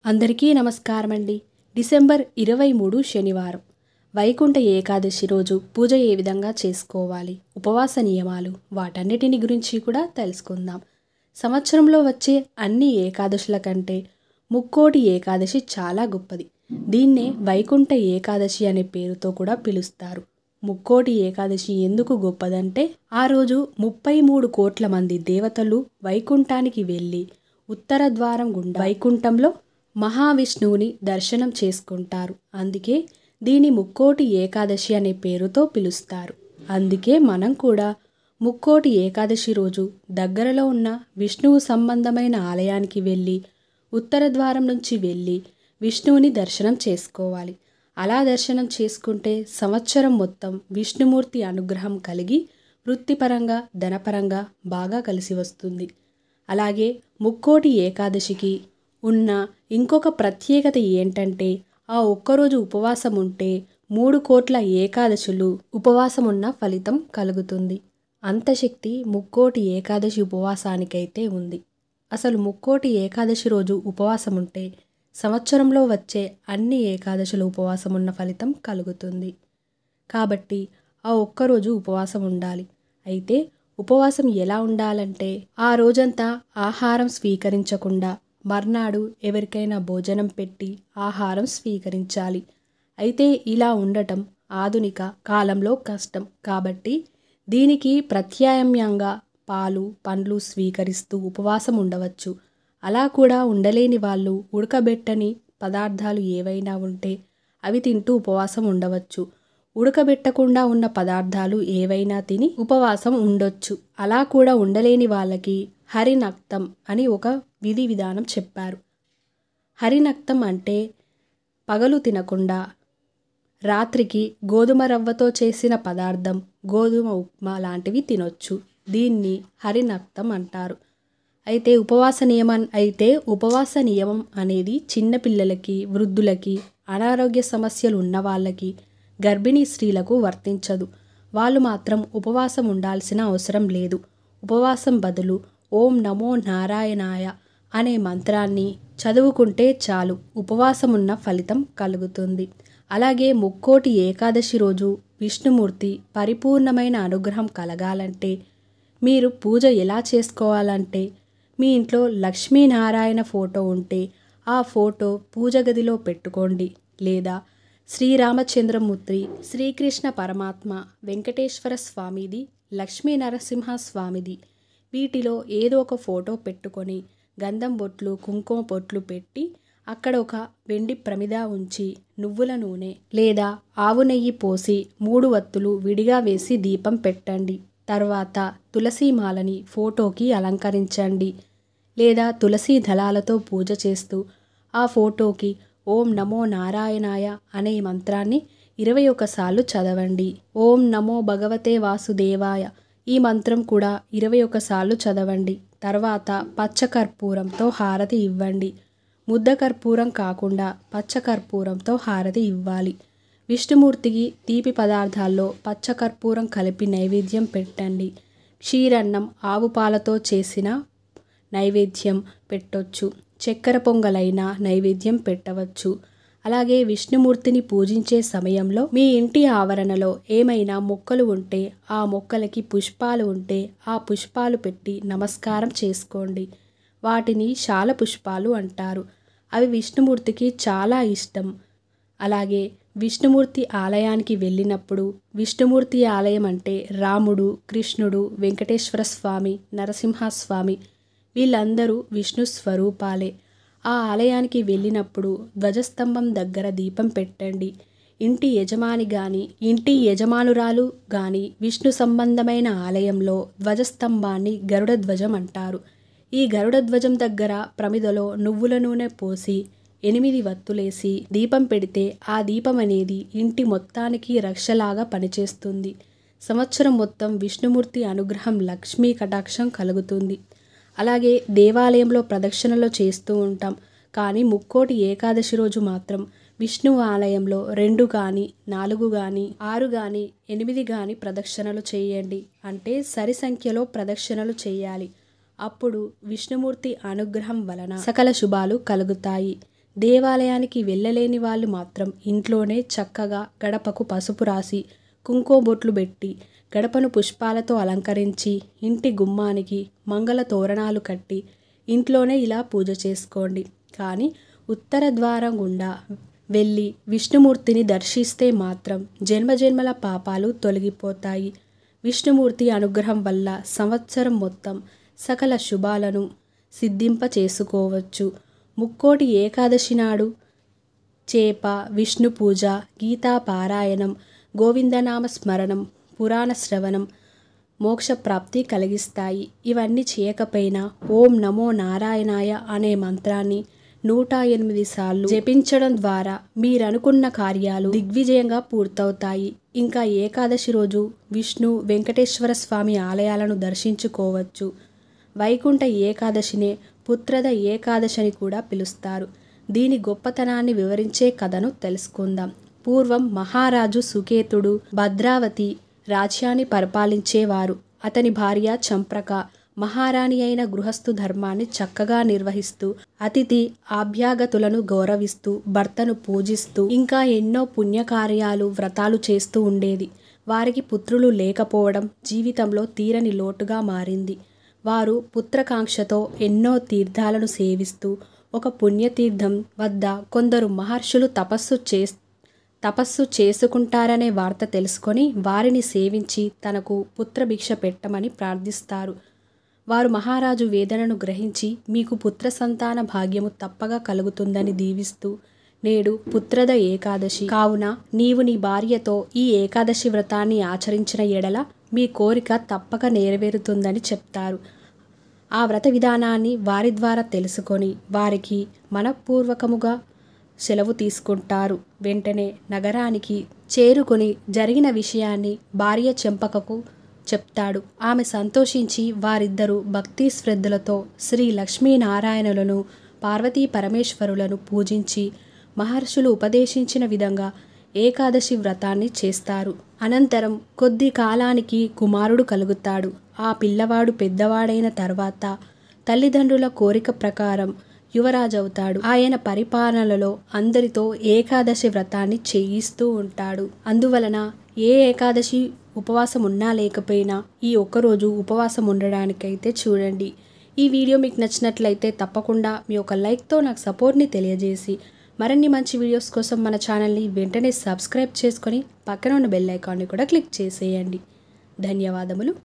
అందరికీ నమస్కారం అండి. డిసెంబర్ 23 శనివారం వైకుంఠ ఏకాదశి రోజు పూజ ఏ విధంగా చేసుకోవాలి, ఉపవాస నియమాలు, వాటన్నిటిని గురించి కూడా తెలుసుకుందాం. సంవత్సరంలో వచ్చే అన్ని ఏకాదశుల కంటే ముక్కోటి ఏకాదశి చాలా గొప్పది. దీన్నే వైకుంఠ ఏకాదశి అనే పేరుతో కూడా పిలుస్తారు. ముక్కోటి ఏకాదశి ఎందుకు గొప్పదంటే ఆ రోజు 33 కోట్ల మంది దేవతలు వైకుంఠానికి వెళ్ళి ఉత్తర ద్వారం గుండా వైకుంఠంలో మహావిష్ణువుని దర్శనం చేసుకుంటారు. అందుకే దీని ముక్కోటి ఏకాదశి అనే పేరుతో పిలుస్తారు. అందుకే మనం కూడా ముక్కోటి ఏకాదశి రోజు దగ్గరలో ఉన్న విష్ణువు సంబంధమైన ఆలయానికి వెళ్ళి ఉత్తర ద్వారం నుంచి వెళ్ళి విష్ణువుని దర్శనం చేసుకోవాలి. అలా దర్శనం చేసుకుంటే సంవత్సరం మొత్తం విష్ణుమూర్తి అనుగ్రహం కలిగి వృత్తిపరంగా ధనపరంగా బాగా కలిసి వస్తుంది. అలాగే ముక్కోటి ఏకాదశికి ఉన్న ఇంకొక ప్రత్యేకత ఏంటంటే ఆ ఒక్కరోజు ఉపవాసం ఉంటే 3 కోట్ల ఏకాదశులు ఉపవాసం ఉన్న ఫలితం కలుగుతుంది. అంత శక్తి ముక్కోటి ఏకాదశి ఉపవాసానికైతే ఉంది. అసలు ముక్కోటి ఏకాదశి రోజు ఉపవాసం ఉంటే సంవత్సరంలో వచ్చే అన్ని ఏకాదశులు ఉపవాసం ఉన్న ఫలితం కలుగుతుంది. కాబట్టి ఆ ఒక్కరోజు ఉపవాసం ఉండాలి. అయితే ఉపవాసం ఎలా ఉండాలంటే ఆ రోజంతా ఆహారం స్వీకరించకుండా మర్నాడు ఎవరికైనా భోజనం పెట్టి ఆహారం స్వీకరించాలి. అయితే ఇలా ఉండటం ఆధునిక కాలంలో కష్టం. కాబట్టి దీనికి ప్రత్యామ్నాయంగా పాలు పండ్లు స్వీకరిస్తూ ఉపవాసం ఉండవచ్చు. అలా కూడా ఉండలేని వాళ్ళు ఉడకబెట్టని పదార్థాలు ఏవైనా ఉంటే అవి తింటూ ఉపవాసం ఉండవచ్చు. ఉడకబెట్టకుండా ఉన్న పదార్థాలు ఏవైనా తిని ఉపవాసం ఉండొచ్చు. అలా కూడా ఉండలేని వాళ్ళకి హరినక్తం అని ఒక విధి విధానం చెప్పారు. హరినక్తం అంటే పగలు తినకుండా రాత్రికి గోధుమ రవ్వతో చేసిన పదార్థం, గోధుమ ఉప్మా లాంటివి తినొచ్చు. దీన్ని హరినక్తం అంటారు. అయితే ఉపవాస నియమం అనేది చిన్నపిల్లలకి, వృద్ధులకి, అనారోగ్య సమస్యలు ఉన్న వాళ్ళకి, గర్భిణీ స్త్రీలకు వర్తించదు. వాళ్ళు మాత్రం ఉపవాసం ఉండాల్సిన అవసరం లేదు. ఉపవాసం బదులు ఓం నమో నారాయణాయ అనే మంత్రాన్ని చదువుకుంటే చాలు ఉపవాసమున్న ఫలితం కలుగుతుంది. అలాగే ముక్కోటి ఏకాదశి రోజు విష్ణుమూర్తి పరిపూర్ణమైన అనుగ్రహం కలగాలంటే మీరు పూజ ఎలా చేసుకోవాలంటే మీ ఇంట్లో లక్ష్మీనారాయణ ఫోటో ఉంటే ఆ ఫోటో పూజ గదిలో పెట్టుకోండి. లేదా శ్రీరామచంద్రమూర్తి, శ్రీకృష్ణ పరమాత్మ, వెంకటేశ్వర స్వామిది, లక్ష్మీ నరసింహ స్వామిది వీటిలో ఏదో ఒక ఫోటో పెట్టుకొని గంధం బొట్లు కుంకుమ బొట్లు పెట్టి అక్కడ ఒక వెండి ప్రమిద ఉంచి నువ్వుల నూనె లేదా ఆవు నెయ్యి పోసి 3 వత్తులు విడిగా వేసి దీపం పెట్టండి. తర్వాత తులసీమాలని ఫోటోకి అలంకరించండి. లేదా తులసీ దళాలతో పూజ చేస్తూ ఆ ఫోటోకి ఓం నమో నారాయణాయ అనే మంత్రాన్ని 21 సార్లు చదవండి. ఓం నమో భగవతే వాసుదేవాయ ఈ మంత్రం కూడా 21 సార్లు చదవండి. తర్వాత పచ్చకర్పూరంతో హారతి ఇవ్వండి. ముద్ద కర్పూరం కాకుండా పచ్చకర్పూరంతో హారతి ఇవ్వాలి. విష్ణుమూర్తికి తీపి పదార్థాల్లో పచ్చకర్పూరం కలిపి నైవేద్యం పెట్టండి. క్షీరన్నం, ఆవు పాలతో చేసిన నైవేద్యం పెట్టొచ్చు. చక్కెర పొంగలైన నైవేద్యం పెట్టవచ్చు. అలాగే విష్ణుమూర్తిని పూజించే సమయంలో మీ ఇంటి ఆవరణలో ఏమైనా మొక్కలు ఉంటే ఆ మొక్కలకి పుష్పాలు ఉంటే ఆ పుష్పాలు పెట్టి నమస్కారం చేసుకోండి. వాటిని శాల పుష్పాలు అంటారు. అవి విష్ణుమూర్తికి చాలా ఇష్టం. అలాగే విష్ణుమూర్తి ఆలయానికి వెళ్ళినప్పుడు విష్ణుమూర్తి ఆలయం అంటే రాముడు, కృష్ణుడు, వెంకటేశ్వర స్వామి, నరసింహస్వామి వీళ్ళందరూ విష్ణు స్వరూపాలే. ఆ ఆలయానికి వెళ్ళినప్పుడు ధ్వజస్తంభం దగ్గర దీపం పెట్టండి. ఇంటి యజమాని గాని ఇంటి యజమానురాలు గాని విష్ణు సంబంధమైన ఆలయంలో ధ్వజస్తంభాన్ని గరుడ ధ్వజం అంటారు. ఈ గరుడ ధ్వజం దగ్గర ప్రమిదలో నువ్వుల నూనె పోసి 8 వత్తులేసి దీపం పెడితే ఆ దీపం అనేది ఇంటి మొత్తానికి రక్షలాగా పనిచేస్తుంది. సంవత్సరం మొత్తం విష్ణుమూర్తి అనుగ్రహం, లక్ష్మీ కటాక్షం కలుగుతుంది. అలాగే దేవాలయంలో ప్రదక్షిణలు చేస్తూ ఉంటాం. కానీ ముక్కోటి ఏకాదశి రోజు మాత్రం విష్ణు ఆలయంలో 2 కానీ 4 కానీ 6 కానీ 8 కానీ ప్రదక్షిణలు చేయండి. అంటే సరి సంఖ్యలో ప్రదక్షిణలు చేయాలి. అప్పుడు విష్ణుమూర్తి అనుగ్రహం వలన సకల శుభాలు కలుగుతాయి. దేవాలయానికి వెళ్ళలేని వాళ్ళు మాత్రం ఇంట్లోనే చక్కగా గడపకు పసుపు రాసి కుంకుమ బొట్లు పెట్టి గడపను పుష్పాలతో అలంకరించి ఇంటి గుమ్మానికి మంగళ తోరణాలు కట్టి ఇంట్లోనే ఇలా పూజ చేసుకోండి. కానీ ఉత్తర ద్వారం గుండా వెళ్ళి విష్ణుమూర్తిని దర్శిస్తే మాత్రం జన్మజన్మల పాపాలు తొలగిపోతాయి. విష్ణుమూర్తి అనుగ్రహం వల్ల సంవత్సరం మొత్తం సకల శుభాలను సిద్ధింప చేసుకోవచ్చు. ముక్కోటి ఏకాదశి నాడు చేప, విష్ణు పూజ, గీతా పారాయణం, గోవిందనామ స్మరణం, పురాణ శ్రవణం మోక్షప్రాప్తి కలిగిస్తాయి. ఇవన్నీ చేయకపోయినా ఓం నమో నారాయణాయ అనే మంత్రాన్ని 108 సార్లు జపించడం ద్వారా మీరనుకున్న కార్యాలు దిగ్విజయంగా పూర్తవుతాయి. ఇంకా ఏకాదశి రోజు విష్ణు, వెంకటేశ్వర స్వామి ఆలయాలను దర్శించుకోవచ్చు. వైకుంఠ ఏకాదశినే పుత్రద ఏకాదశి అని కూడా పిలుస్తారు. దీని గొప్పతనాన్ని వివరించే కథను తెలుసుకుందాం. పూర్వం మహారాజు సుకేతుడు భద్రావతి రాజ్యాన్ని పరిపాలించేవారు. అతని భార్య చంప్రక మహారాణి అయిన గృహస్థు ధర్మాన్ని చక్కగా నిర్వహిస్తూ, అతిథి ఆభ్యాగతులను గౌరవిస్తూ, భర్తను పూజిస్తూ, ఇంకా ఎన్నో పుణ్యకార్యాలు, వ్రతాలు చేస్తూ ఉండేది. వారికి పుత్రులు లేకపోవడం జీవితంలో తీరని లోటుగా మారింది. వారు పుత్రకాంక్షతో ఎన్నో తీర్థాలను సేవిస్తూ, ఒక పుణ్యతీర్థం వద్ద కొందరు మహర్షులు తపస్సు చేసుకుంటారనే వార్త తెలుసుకొని వారిని సేవించి తనకు పుత్రభిక్ష పెట్టమని ప్రార్థిస్తారు. వారు మహారాజు వేదనను గ్రహించి మీకు పుత్ర సంతాన భాగ్యము తప్పగా కలుగుతుందని దీవిస్తూ, నేడు పుత్రద ఏకాదశి కావున నీవు నీ భార్యతో ఈ ఏకాదశి వ్రతాన్ని ఆచరించిన ఎడల మీ కోరిక తప్పక నెరవేరుతుందని చెప్తారు. ఆ వ్రత విధానాన్ని వారి ద్వారా తెలుసుకొని వారికి మనఃపూర్వకముగా సెలవు తీసుకుంటారు. వెంటనే నగరానికి చేరుకొని జరిగిన విషయాన్ని భార్య చెంపకకు చెప్తాడు. ఆమె సంతోషించి వారిద్దరూ భక్తి శ్రద్ధలతో శ్రీ లక్ష్మీనారాయణులను, పార్వతీ పరమేశ్వరులను పూజించి మహర్షులు ఉపదేశించిన విధంగా ఏకాదశి వ్రతాన్ని చేస్తారు. అనంతరం కొద్ది కాలానికి కుమారుడు కలుగుతాడు. ఆ పిల్లవాడు పెద్దవాడైన తర్వాత తల్లిదండ్రుల కోరిక ప్రకారం యువరాజవుతాడు. ఆయన పరిపాలనలో అందరితో ఏకాదశి వ్రతాన్ని చేయిస్తూ ఉంటాడు. అందువలన ఏ ఏకాదశి ఉపవాసం ఉన్నా లేకపోయినా ఈ ఒక్కరోజు ఉపవాసం ఉండడానికైతే చూడండి. ఈ వీడియో మీకు నచ్చినట్లయితే తప్పకుండా మీ ఒక లైక్తో నాకు సపోర్ట్ని తెలియజేసి మరిన్ని మంచి వీడియోస్ కోసం మన ఛానల్ని వెంటనే సబ్స్క్రైబ్ చేసుకొని పక్కన ఉన్న బెల్ ఐకాన్ని కూడా క్లిక్ చేసేయండి. ధన్యవాదములు.